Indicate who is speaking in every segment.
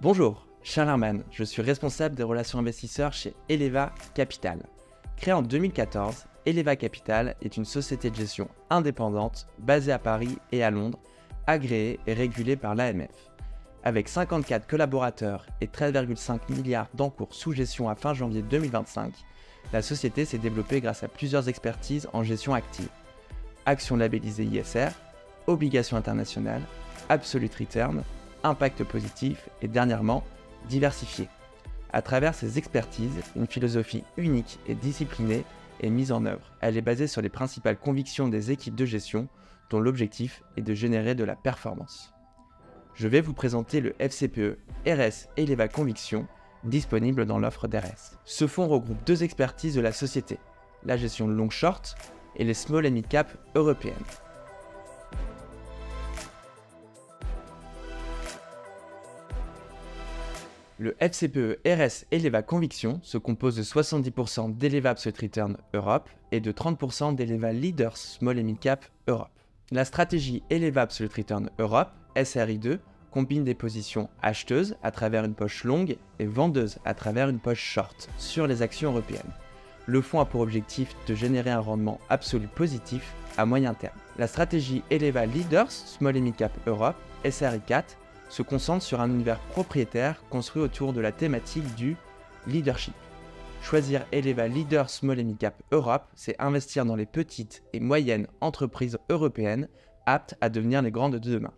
Speaker 1: Bonjour, Charles Herman, je suis responsable des relations investisseurs chez Eleva Capital. Créée en 2014, Eleva Capital est une société de gestion indépendante basée à Paris et à Londres, agréée et régulée par l'AMF. Avec 54 collaborateurs et 13,5 milliards d'encours sous gestion à fin janvier 2025, la société s'est développée grâce à plusieurs expertises en gestion active. Actions labellisées ISR, obligations internationales, absolute return, impact positif et dernièrement, diversifié. À travers ces expertises, une philosophie unique et disciplinée est mise en œuvre. Elle est basée sur les principales convictions des équipes de gestion dont l'objectif est de générer de la performance. Je vais vous présenter le FCPE RS Eleva Conviction disponible dans l'offre d'RS. Ce fonds regroupe deux expertises de la société, la gestion long short et les small and mid cap européennes. Le FCPE RS Eleva Conviction se compose de 70% d'Eleva Absolute Return Europe et de 30% d'Eleva Leaders Small and Mid Cap Europe. La stratégie Eleva Absolute Return Europe, SRI2, combine des positions acheteuses à travers une poche longue et vendeuses à travers une poche short sur les actions européennes. Le fonds a pour objectif de générer un rendement absolu positif à moyen terme. La stratégie Eleva Leaders Small and Mid Cap Europe, SRI4, se concentre sur un univers propriétaire construit autour de la thématique du leadership. Choisir Eleva Leader Small and Mid Cap Europe, c'est investir dans les petites et moyennes entreprises européennes aptes à devenir les grandes de demain.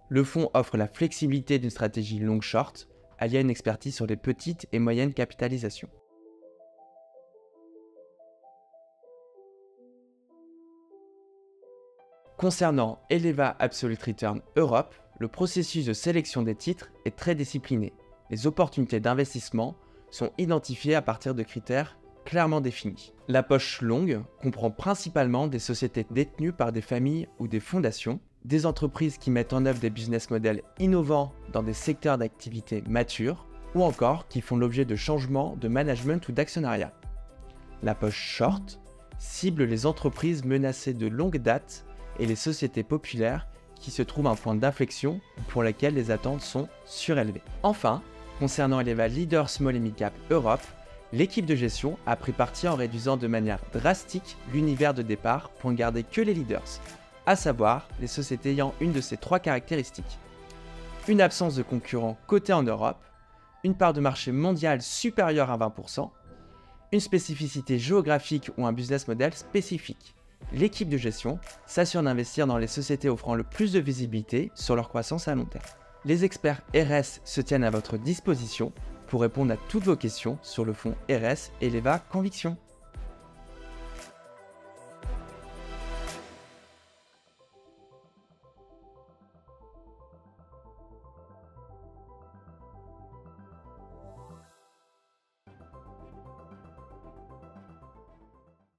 Speaker 1: Le fonds offre la flexibilité d'une stratégie long short, alliée à une expertise sur les petites et moyennes capitalisations. Concernant Eleva Absolute Return Europe, le processus de sélection des titres est très discipliné. Les opportunités d'investissement sont identifiées à partir de critères clairement définis. La poche longue comprend principalement des sociétés détenues par des familles ou des fondations, des entreprises qui mettent en œuvre des business models innovants dans des secteurs d'activité matures, ou encore qui font l'objet de changements de management ou d'actionnariat. La poche short cible les entreprises menacées de longue date et les sociétés populaires qui se trouvent à un point d'inflexion pour lequel les attentes sont surélevées. Enfin, concernant Eleva Leader Small and Mid Cap Europe, l'équipe de gestion a pris parti en réduisant de manière drastique l'univers de départ pour ne garder que les leaders, à savoir les sociétés ayant une de ces trois caractéristiques. Une absence de concurrents cotés en Europe, une part de marché mondial supérieure à 20%, une spécificité géographique ou un business model spécifique. L'équipe de gestion s'assure d'investir dans les sociétés offrant le plus de visibilité sur leur croissance à long terme. Les experts RS se tiennent à votre disposition pour répondre à toutes vos questions sur le fonds RS Eleva Conviction.